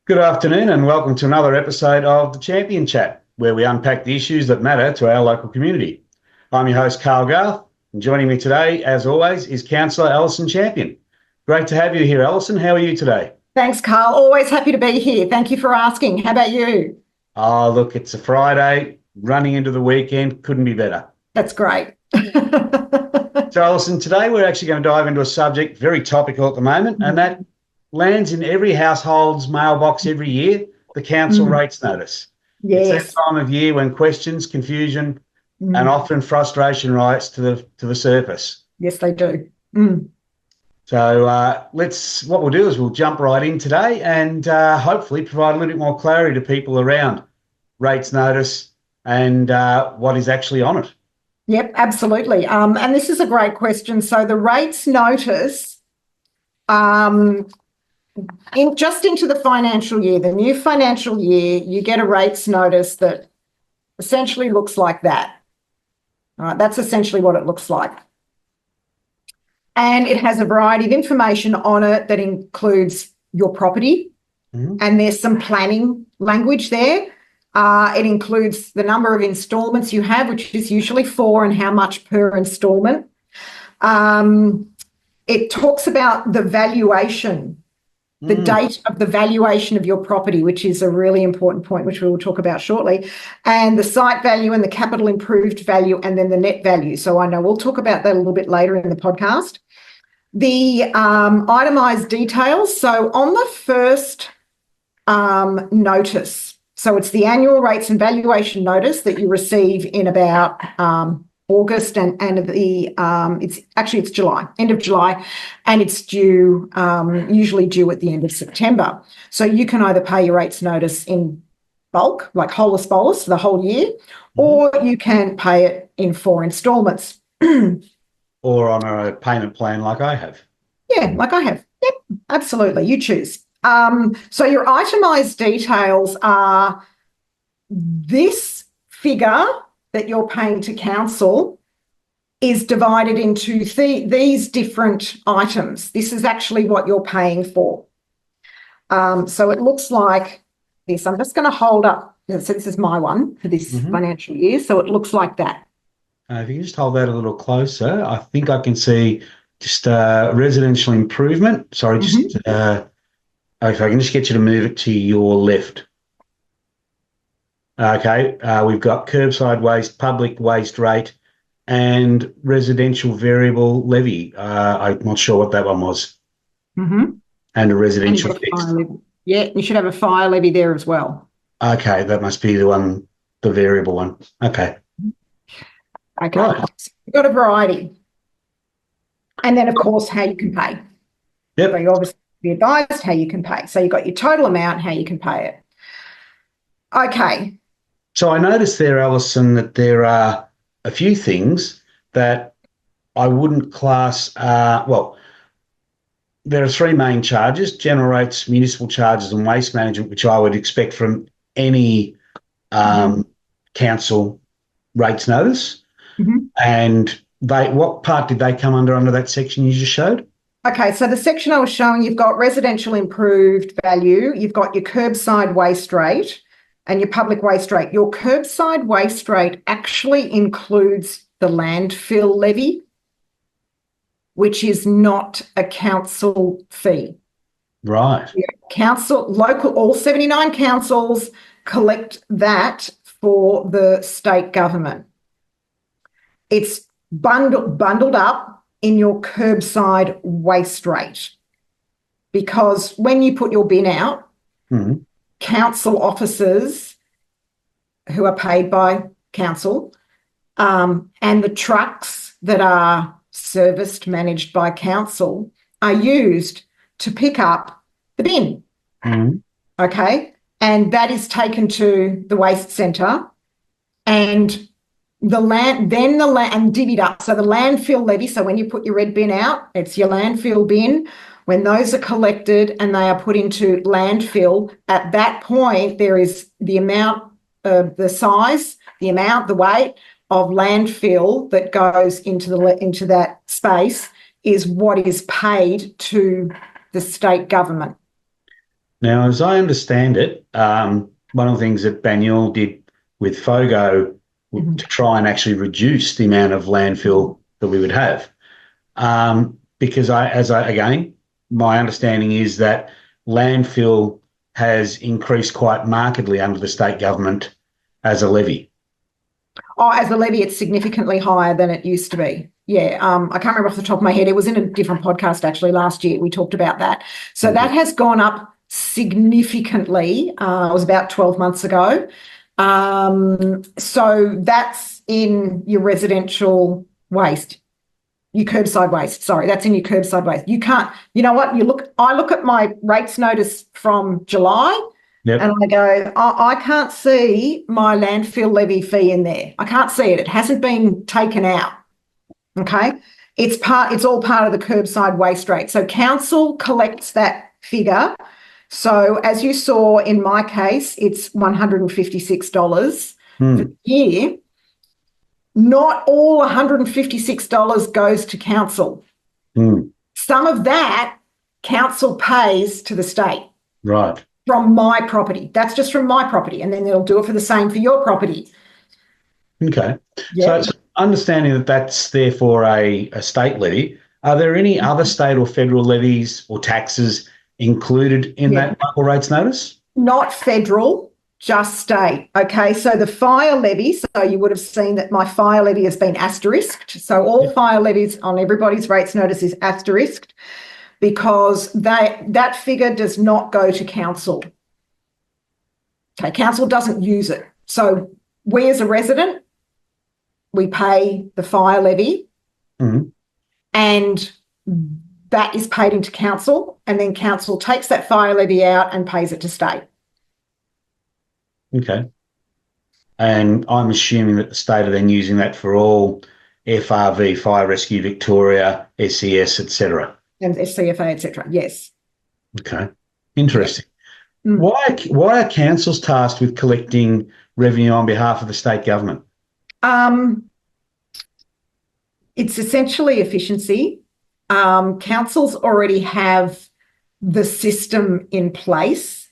Good afternoon and welcome to another episode of the Champion Chat, where we unpack the issues that matter to our local community. I'm your host, Carl Garth, and joining me today, as always, is Councillor Alison Champion. Great to have you here, Alison. How are you today? Thanks, Carl. Always happy to be here. Thank you for asking. How about you? Oh, look, it's a Friday, running into the weekend. Couldn't be better. That's great. So, Alison, today we're actually going to dive into a subject very topical at the moment, and that lands in every household's mailbox every year, the council rates notice. Yes. It's that time of year when questions, confusion, and often frustration rise to the surface. Yes, they do. So what we'll do is we'll jump right in today and hopefully provide a little bit more clarity to people around rates notice and what is actually on it. Yep, absolutely. And this is a great question. So the rates notice, just into the financial year, the new financial year, you get a rates notice that essentially looks like that. All right, that's essentially what it looks like. And it has a variety of information on it that includes your property, and there's some planning language there. It includes the number of instalments you have, which is usually 4, and how much per instalment. It talks about the valuation, the date of the valuation of your property, which is a really important point, which we will talk about shortly, and the site value and the capital improved value, and then the net value. So I know we'll talk about that a little bit later in the podcast. The itemised details. So on the first notice, so it's the annual rates and valuation notice that you receive in about August and it's July, end of July, and it's due, usually due at the end of September. So you can either pay your rates notice in bulk, like holus bolus for the whole year, or you can pay it in 4 instalments. Or on a payment plan like I have. Yeah, like I have. Yep, absolutely. You choose. So your itemised details are this figure that you're paying to council is divided into these different items. This is actually what you're paying for. So it looks like this. I'm just going to hold up. So this is my one for this financial year. So it looks like that. If you can just hold that a little closer, I think I can see just residential improvement. Sorry, just if I can just get you to move it to your left. Okay, we've got curbside waste, public waste rate, and residential variable levy. I'm not sure what that one was. And a residential fixed. Yeah, you should have a fire levy there as well. Okay, that must be the one, the variable one. Okay. Okay, right. So you've got a variety. And then, of course, how you can pay. Yep. So you obviously be advised how you can pay. So you've got your total amount, how you can pay it. Okay. So I noticed there, Alison, that there are a few things that I wouldn't class, there are 3 main charges: general rates, municipal charges, and waste management, which I would expect from any council rates notice. And what part did they come under that section you just showed? Okay, so the section I was showing, you've got residential improved value, you've got your curbside waste rate and your public waste rate. Your curbside waste rate actually includes the landfill levy, which is not a council fee. Right. All 79 councils collect that for the state government. It's bundled up in your curbside waste rate, because when you put your bin out, council officers who are paid by council and the trucks that are serviced, managed by council, are used to pick up the bin. Okay, and that is taken to the waste centre and and divvied up. So the landfill levy, so when you put your red bin out, it's your landfill bin. When those are collected and they are put into landfill, at that point there is the amount of the size, the amount, the weight of landfill that goes into that space is what is paid to the state government. Now, as I understand it, one of the things that Banyule did with FOGO to try and actually reduce the amount of landfill that we would have. Because again, my understanding is that landfill has increased quite markedly under the state government as a levy. Oh, as a levy, it's significantly higher than it used to be. Yeah, I can't remember off the top of my head. It was in a different podcast, actually, last year. We talked about that. So that has gone up significantly. It was about 12 months ago. So that's in your residential waste, your curbside waste. Sorry, that's in your curbside waste. You can't, you know what? I look at my rates notice from July. Yep. And I go, I can't see my landfill levy fee in there. I can't see it. It hasn't been taken out. Okay. It's all part of the curbside waste rate. So council collects that figure. So as you saw in my case, it's $156 for the year. Not all $156 goes to council. Some of that council pays to the state. Right. From my property. That's just from my property. And then they'll do it for the same for your property. Okay. Yeah. So understanding that that's therefore a state levy, are there any other state or federal levies or taxes included in that local rates notice? Not federal, just state. Okay. So the fire levy, so you would have seen that my fire levy has been asterisked. So all fire levies on everybody's rates notice is asterisked, because that figure does not go to council. Okay, council doesn't use it. So we as a resident, we pay the fire levy and that is paid into council, and then council takes that fire levy out and pays it to state. Okay. And I'm assuming that the state are then using that for all FRV, Fire Rescue Victoria, SES, etc. And CFA, etc. Yes. Okay. Interesting. Why are councils tasked with collecting revenue on behalf of the state government? It's essentially efficiency. Councils already have the system in place.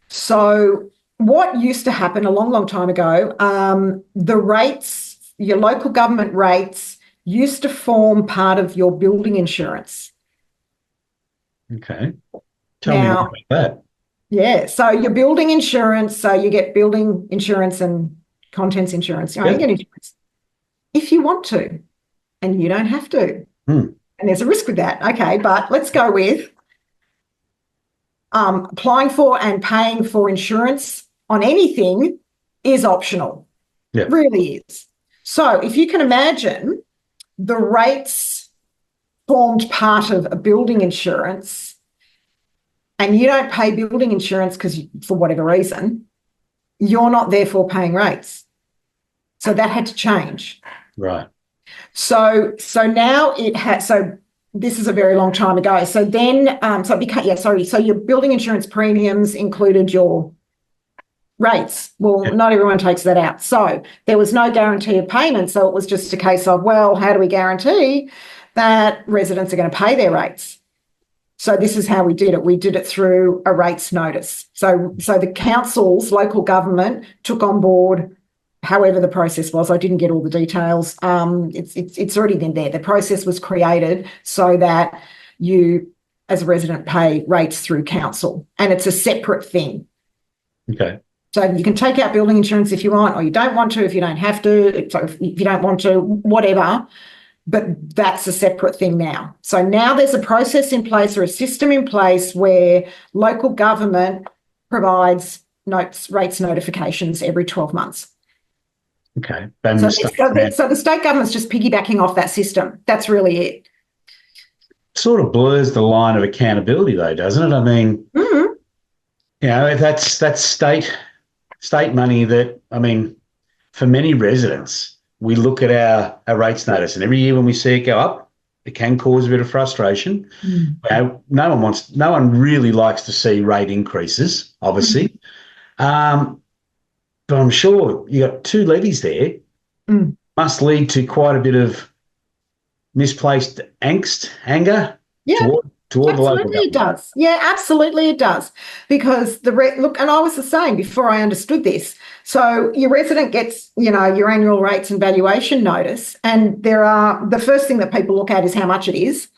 So what used to happen a long, long time ago, the rates, your local government rates, used to form part of your building insurance. Okay. Tell me more about that. Yeah. So your building insurance, so you get building insurance and contents insurance. You get insurance if you want to, and you don't have to. And there's a risk with that. Okay. But let's go with applying for and paying for insurance on anything is optional. It really is. So if you can imagine, the rates formed part of a building insurance and you don't pay building insurance because for whatever reason, you're not therefore paying rates. So that had to change. Right. So now it has, so this is a very long time ago. So then, so your building insurance premiums included your rates. Well, not everyone takes that out. So there was no guarantee of payment. So it was just a case of, well, how do we guarantee that residents are going to pay their rates? So this is how we did it. We did it through a rates notice. So the councils, local government, took on board however the process was. I didn't get all the details. It's already been there. The process was created so that you, as a resident, pay rates through council, and it's a separate thing. Okay. So you can take out building insurance if you want, or you don't want to, if you don't have to, so if you don't want to, whatever, but that's a separate thing now. So now there's a process in place or a system in place where local government provides rates notifications every 12 months. Okay. So the state government's just piggybacking off that system. That's really it. Sort of blurs the line of accountability though, doesn't it? I mean, you know, that's state money that, I mean, for many residents, we look at our rates notice, and every year when we see it go up, it can cause a bit of frustration. You know, no one really likes to see rate increases, obviously. But I'm sure you got two levies there, must lead to quite a bit of misplaced angst, anger toward the local Absolutely, it government. does. Yeah, absolutely, it does. Because look, and I was the same before I understood this. So your resident gets, your annual rates and valuation notice, and the first thing that people look at is how much it is,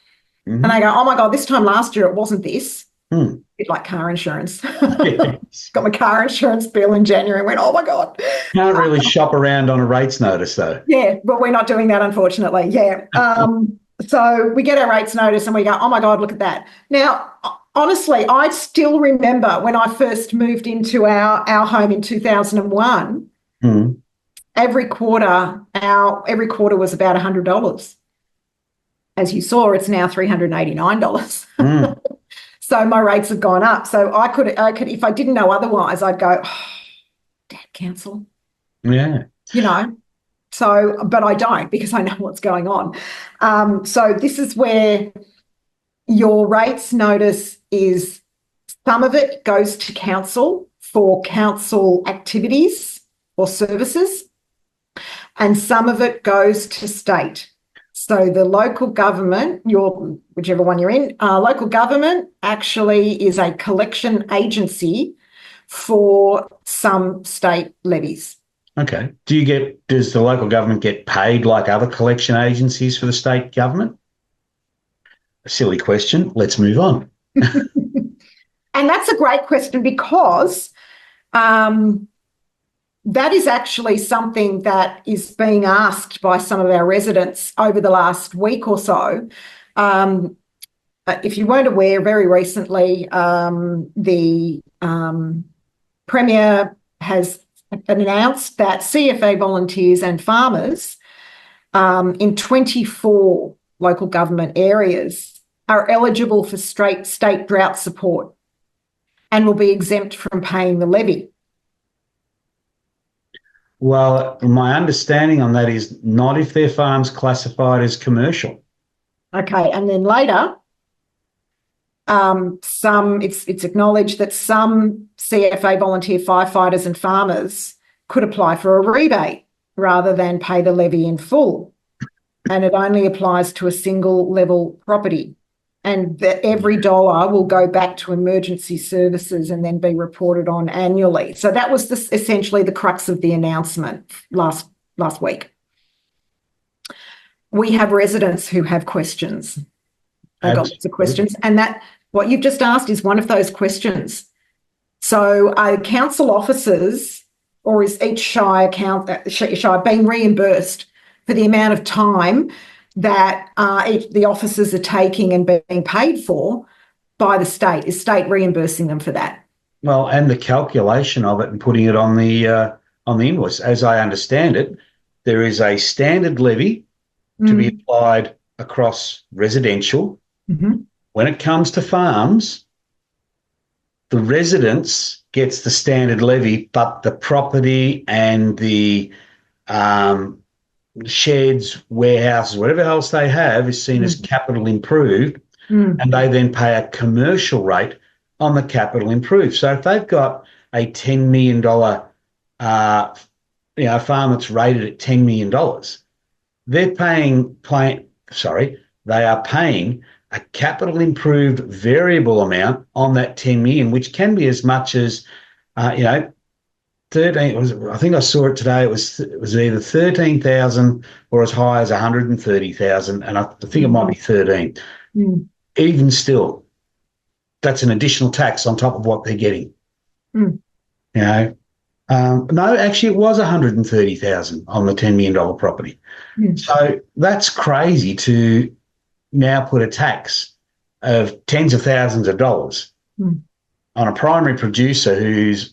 and they go, "Oh my God, this time last year it wasn't this." Mm. Bit like car insurance. Yes. Got my car insurance bill in January and went, "Oh my God." Can't really shop around on a rates notice, though. Yeah, but we're not doing that, unfortunately. Yeah. So we get our rates notice and we go, "Oh my God, look at that." Now, honestly, I still remember when I first moved into our home in 2001, Mm. every quarter was about $100. As you saw, it's now $389. Mm. So my rates have gone up. So I could, if I didn't know otherwise, I'd go, "Oh, Dad, cancel." Yeah. So, but I don't, because I know what's going on. So this is where your rates notice is, some of it goes to council for council activities or services, and some of it goes to state. So the local government, whichever one you're in, local government actually is a collection agency for some state levies. Okay. Does the local government get paid like other collection agencies for the state government? A silly question. Let's move on. And that's a great question, because that is actually something that is being asked by some of our residents over the last week or so. If you weren't aware, very recently, the Premier has announced that CFA volunteers and farmers in 24 local government areas are eligible for state drought support and will be exempt from paying the levy. Well, my understanding on that is not if their farm's classified as commercial. Okay, and then later, it's acknowledged that some CFA volunteer firefighters and farmers could apply for a rebate rather than pay the levy in full, and it only applies to a single level property, and that every dollar will go back to emergency services and then be reported on annually. So that was essentially the crux of the announcement last week. We have residents who have questions. They've got lots of questions, and that what you've just asked is one of those questions. So are council officers, or is each shire being reimbursed for the amount of time that the officers are taking and being paid for by the state? Is state reimbursing them for that? Well, and the calculation of it and putting it on the invoice. As I understand it, there is a standard levy to be applied across residential. Mm-hmm. When it comes to farms, the residents gets the standard levy, but the property and the sheds, warehouses, whatever else they have is seen as capital improved, and they then pay a commercial rate on the capital improved. So if they've got a $10 million farm that's rated at $10 million, they are paying a capital improved variable amount on that 10 million, which can be as much as 13. I think I saw it today. It was either 13,000 or as high as 130,000, and I think it might be 13. Even still, that's an additional tax on top of what they're getting. No, actually, it was 130,000 on the $10 million property. So that's crazy to now put a tax of tens of thousands of dollars on a primary producer who's,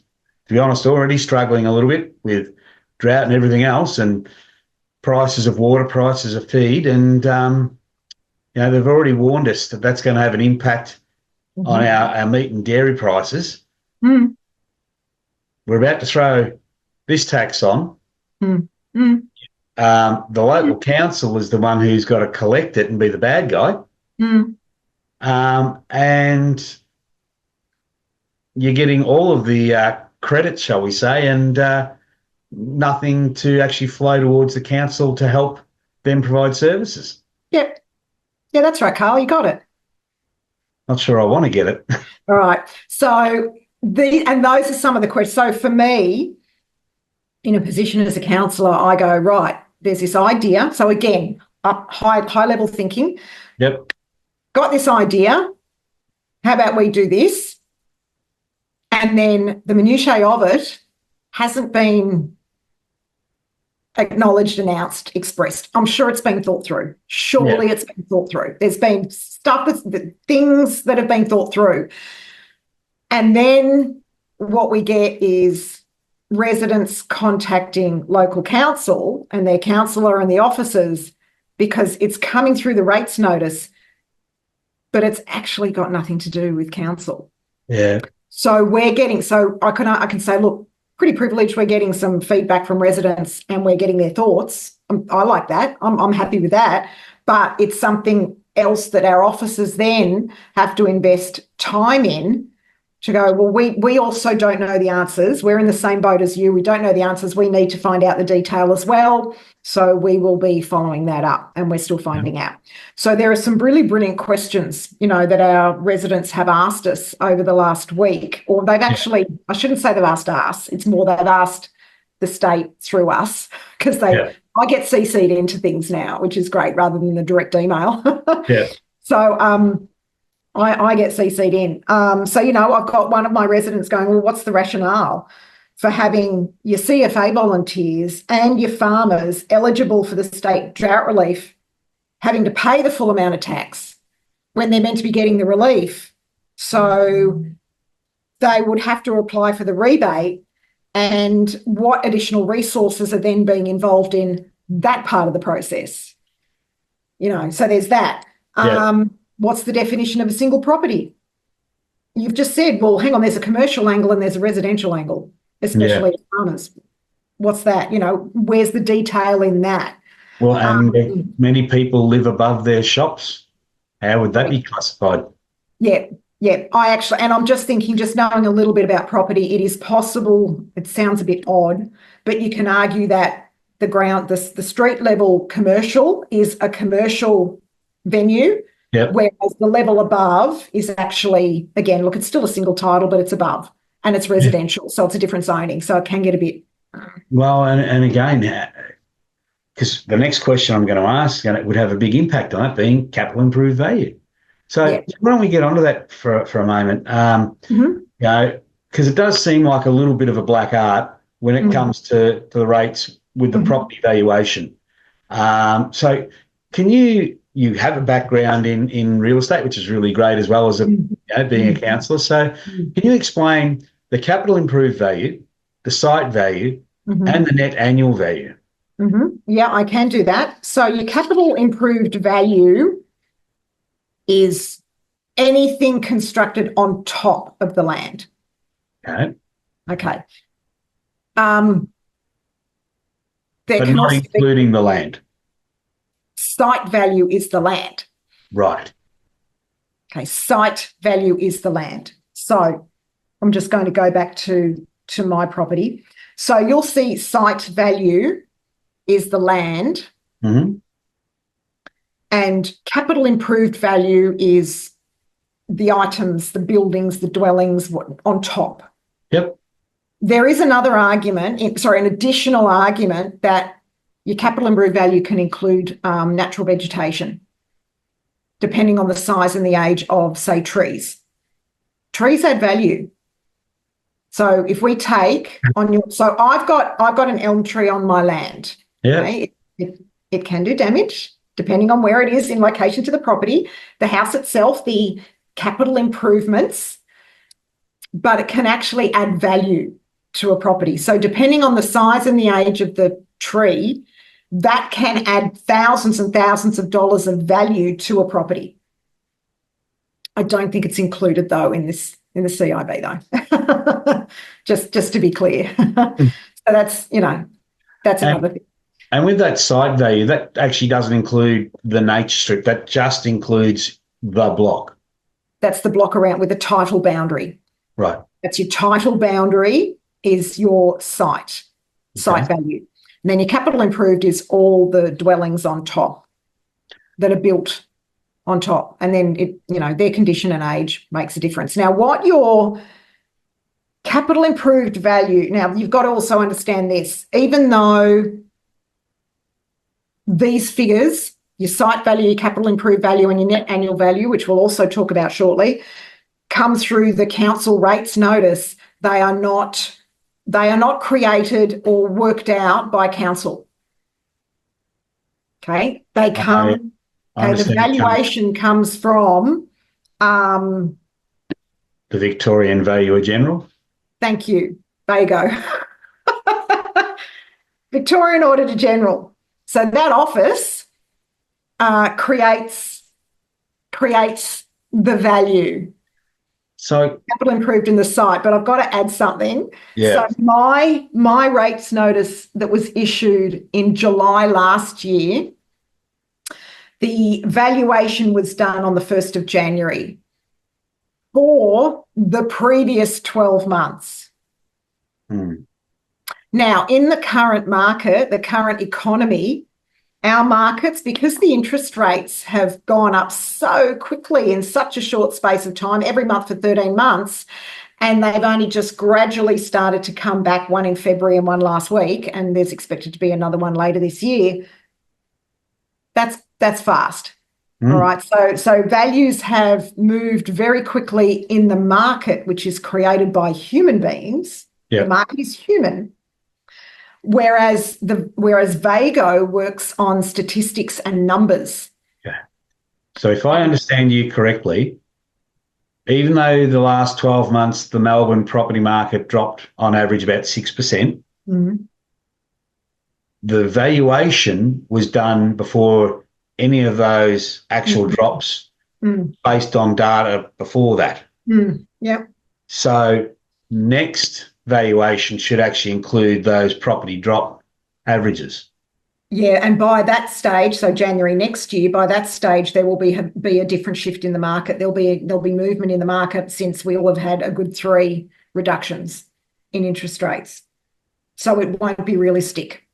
to be honest, already struggling a little bit with drought and everything else, and prices of water, prices of feed, and they've already warned us that that's going to have an impact on our meat and dairy prices. We're about to throw this tax on. The local council is the one who's got to collect it and be the bad guy. And you're getting all of the credit, shall we say, and nothing to actually flow towards the council to help them provide services. Yep. Yeah, that's right, Carl. You got it. not sure I want to get it. All right. So those are some of the questions. So for me, in a position as a councillor, I go, right, there's this idea. So again, high level thinking. Yep. Got this idea. How about we do this? And then the minutiae of it hasn't been acknowledged, announced, expressed. I'm sure it's been thought through. Surely it's been thought through. There's been things that have been thought through. And then what we get is residents contacting local council and their councillor and the officers because it's coming through the rates notice, but it's actually got nothing to do with council. Yeah. So I can say, look, pretty privileged. We're getting some feedback from residents and we're getting their thoughts. I like that. I'm happy with that. But it's something else that our officers then have to invest time in to go, well, we also don't know the answers. We're in the same boat as you. We don't know the answers. We need to find out the detail as well. So we will be following that up and we're still finding out. So there are some really brilliant questions, that our residents have asked us over the last week, or they've actually, I shouldn't say they've asked us, it's more they've asked the state through us because I get CC'd into things now, which is great rather than the direct email. So I get CC'd in. So, I've got one of my residents going, well, what's the rationale for having your CFA volunteers and your farmers eligible for the state drought relief having to pay the full amount of tax when they're meant to be getting the relief? So they would have to apply for the rebate, and what additional resources are then being involved in that part of the process? So there's that. What's the definition of a single property? You've just said, well, hang on, there's a commercial angle and there's a residential angle, especially farmers. What's that? Where's the detail in that? Well, and many people live above their shops. How would that be classified? Yeah. And I'm just thinking, just knowing a little bit about property, it is possible, it sounds a bit odd, but you can argue that the street level commercial is a commercial venue. Whereas the level above is actually, again, look, it's still a single title, but it's above and it's residential. So it's a different zoning. So it can get a bit. Well, and again, because the next question I'm going to ask, and it would have a big impact on it, being capital improved value. So why don't we get onto that for a moment? Because it does seem like a little bit of a black art when it comes to the rates with the property valuation. So can you have a background in real estate, which is really great, as well as being a councillor. So can you explain the capital improved value, the site value, and the net annual value? Yeah, I can do that. So your capital improved value is anything constructed on top of the land. Okay. But not including the land. Site value is the land. Right. Okay, site value is the land. So I'm just going to go back to my property. So you'll see site value is the land. And capital improved value is the items, the buildings, the dwellings on top. There is another argument, an additional argument that your capital improved value can include natural vegetation, depending on the size and the age of, say, trees. Trees add value. So if we take so I've got an elm tree on my land. Okay? It can do damage depending on where it is in location to the property, the house itself, the capital improvements, but it can actually add value to a property. So depending on the size and the age of the tree, that can add thousands and thousands of dollars of value to a property. I don't think it's included though in the CIB though. just to be clear. So that's another thing. And with that site value, that actually doesn't include the nature strip. That just includes the block. That's the block around with the title boundary. Right. That's your title boundary is your site value. And then your capital improved is all the dwellings on top that are built on top. And then their condition and age makes a difference. Now, what your capital improved value, now you've got to also understand this, even though these figures, your site value, your capital improved value, and your net annual value, which we'll also talk about shortly, come through the council rates notice, they are not created or worked out by council. Okay, they come. Okay, the valuation comes from the Victorian Valuer General. Thank you. VAGO. Victorian Auditor General. So that office creates the value. So capital improved in the site, but I've got to add something. Yeah. So my rates notice that was issued in July last year, the valuation was done on the 1st of January for the previous 12 months. Now, in the current market, the current economy, our markets, because the interest rates have gone up so quickly in such a short space of time, every month for 13 months, and they've only just gradually started to come back, one in February and one last week, and there's expected to be another one later this year. That's fast. All right. So values have moved very quickly in the market, which is created by human beings. Yep. The market is human. Whereas VAGO works on statistics and numbers. Yeah. So if I understand you correctly, even though the last 12 months the Melbourne property market dropped on average about 6%, the valuation was done before any of those actual drops based on data before that. Yeah. So next valuation should actually include those property drop averages. Yeah, and by that stage, so January next year, by that stage there will be a different shift in the market. There'll be movement in the market since we all have had a good 3 reductions in interest rates. So it won't be realistic.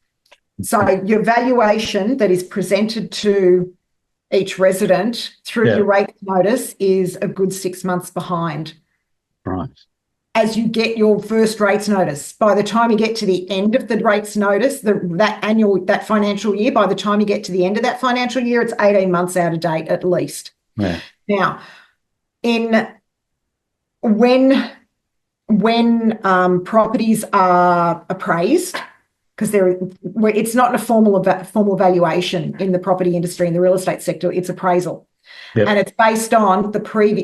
So your valuation that is presented to each resident through your rate notice is a good 6 months behind. Right. As you get your first rates notice, by the time you get to the end of the rates notice, that financial year, by the time you get to the end of that financial year, it's 18 months out of date at least. Yeah. Now, when properties are appraised, because it's not a formal valuation in the property industry, in the real estate sector, it's appraisal. Yep. And it's based on the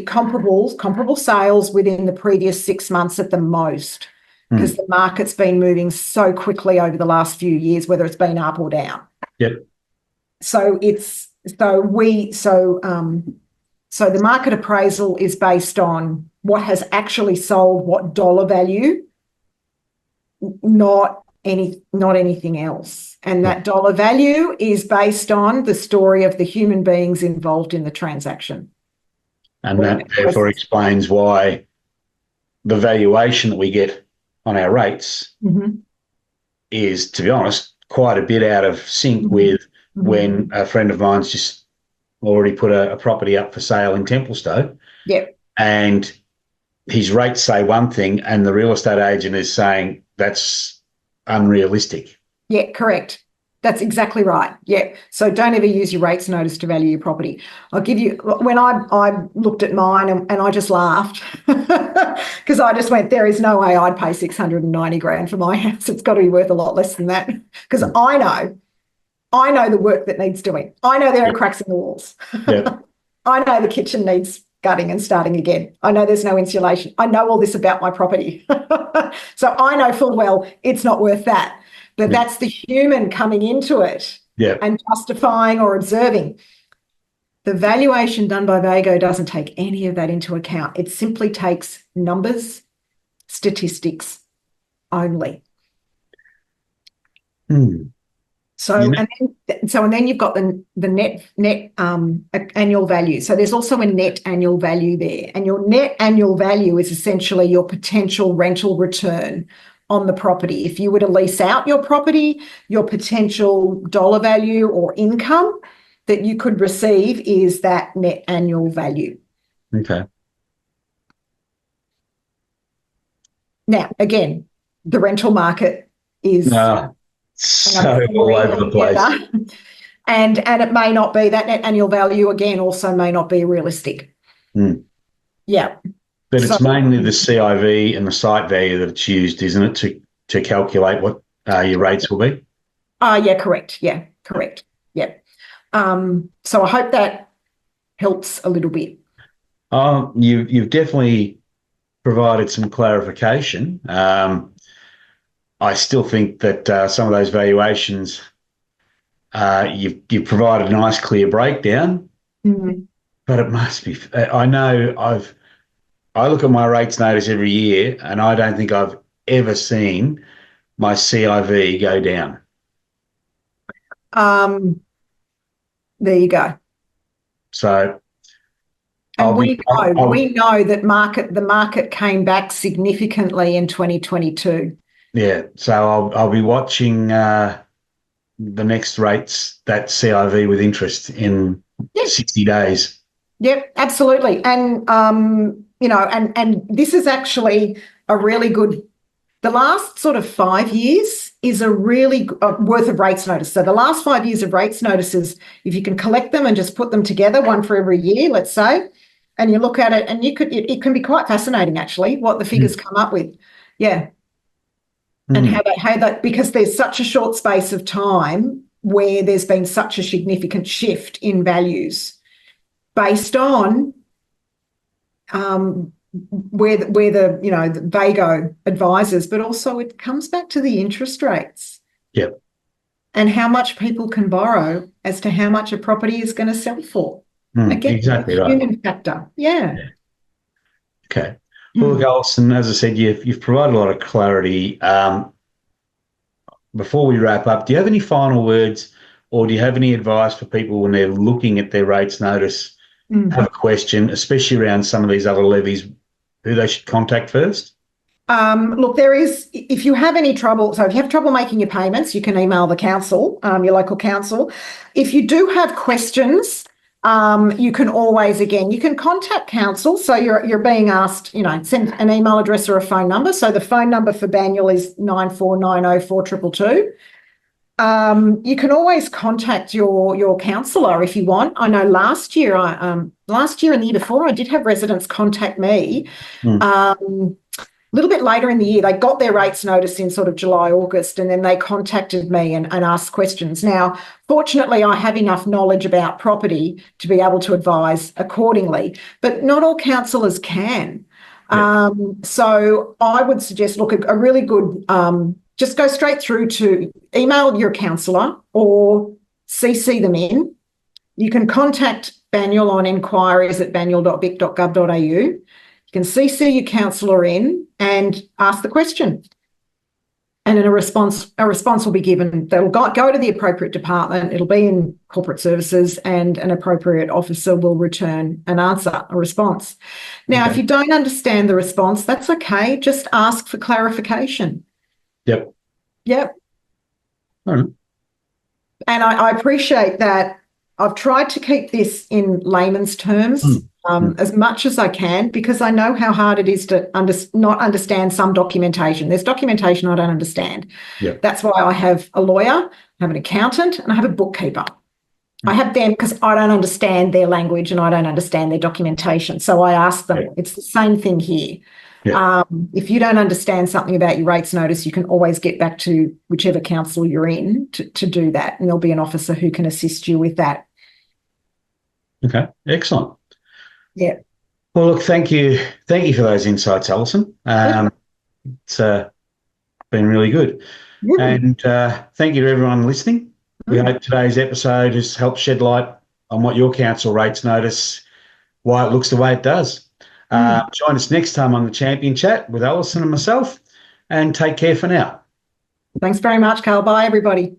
comparable sales within the previous 6 months at the most, because the market's been moving so quickly over the last few years, whether it's been up or down. Yep. So the market appraisal is based on what has actually sold, what dollar value, not anything else. And that dollar value is based on the story of the human beings involved in the transaction. And that therefore explains why the valuation that we get on our rates is, to be honest, quite a bit out of sync with when a friend of mine's just already put a property up for sale in Templestowe. Yep. And his rates say one thing and the real estate agent is saying that's unrealistic. Yeah, correct. That's exactly right. Yeah. So don't ever use your rates notice to value your property. I'll give you, when I looked at mine and I just laughed because I just went, there is no way I'd pay 690 grand for my house. It's got to be worth a lot less than that, because I know the work that needs doing. I know there are cracks in the walls. Yeah. I know the kitchen needs gutting and starting again. I know there's no insulation. I know all this about my property. So I know full well it's not worth that. But that's the human coming into it and justifying or observing. The valuation done by VAGO doesn't take any of that into account. It simply takes numbers, statistics only. So and then you've got the net annual value. So there's also a net annual value there, and your net annual value is essentially your potential rental return on the property. If you were to lease out your property, your potential dollar value or income that you could receive is that net annual value. Okay. Now, again, the rental market is so all over the place. And it may not be, that net annual value, again, also may not be realistic. Yeah. But it's mainly the CIV and the site value that it's used, isn't it, to calculate what your rates will be? Yeah, correct. Yeah, correct. Yeah. So I hope that helps a little bit. You've definitely provided some clarification. I still think that some of those valuations, you've provided a nice clear breakdown, but it must be. I know I look at my rates notice every year, and I don't think I've ever seen my CIV go down. There you go. So, and we know that the market came back significantly in 2022. Yeah, so I'll be watching the next rates, that CIV, with interest in 60 days. Yep, absolutely. And and this is actually a really good. The last sort of 5 years is a really worth of rates notice. So the last 5 years of rates notices, if you can collect them and just put them together, one for every year, let's say, and you look at it, and it can be quite fascinating actually what the figures come up with. Yeah. And how that because there's such a short space of time where there's been such a significant shift in values based on where the the VAGO advisors, but also it comes back to the interest rates. Yep. And how much people can borrow as to how much a property is going to sell for. Again, exactly right. Human factor. Yeah. Okay. Well, look, Alison, as I said, you've provided a lot of clarity. Before we wrap up, do you have any final words, or do you have any advice for people when they're looking at their rates notice, have a question, especially around some of these other levies, who they should contact first? Look, if you have any trouble, so if you have trouble making your payments, you can email the council, your local council. If you do have questions, you can always, again, you can contact council. So you're being asked, send an email address or a phone number. So the phone number for Banyule is 94904222. You can always contact your councillor if you want. I know last year and the year before, I did have residents contact me. A little bit later in the year, they got their rates notice in sort of July, August, and then they contacted me and asked questions. Now, fortunately, I have enough knowledge about property to be able to advise accordingly, but not all councillors can. Yeah. So I would suggest, look, a really good, just go straight through to email your councillor or CC them in. You can contact Banyule on inquiries@banyule.vic.gov.au. You can CC your councillor in and ask the question. And then a response will be given. They'll go to the appropriate department. It'll be in corporate services, and an appropriate officer will return an answer, a response. Now, if you don't understand the response, that's okay. Just ask for clarification. Yep. All right. And I appreciate that. I've tried to keep this in layman's terms as much as I can, because I know how hard it is to not understand some documentation. There's documentation I don't understand. Yep. That's why I have a lawyer, I have an accountant, and I have a bookkeeper. I have them because I don't understand their language and I don't understand their documentation. So I ask them. It's the same thing here. If you don't understand something about your rates notice, you can always get back to whichever council you're in to do that, and there'll be an officer who can assist you with that. Okay, excellent. Yeah. Well, look, thank you for those insights, Alison. It's been really good. And thank you to everyone listening. We hope today's episode has helped shed light on what your council rates notice, why it looks the way it does. Join us next time on the Champion Chat with Alison and myself, and take care for now. Thanks very much, Carl. Bye, everybody.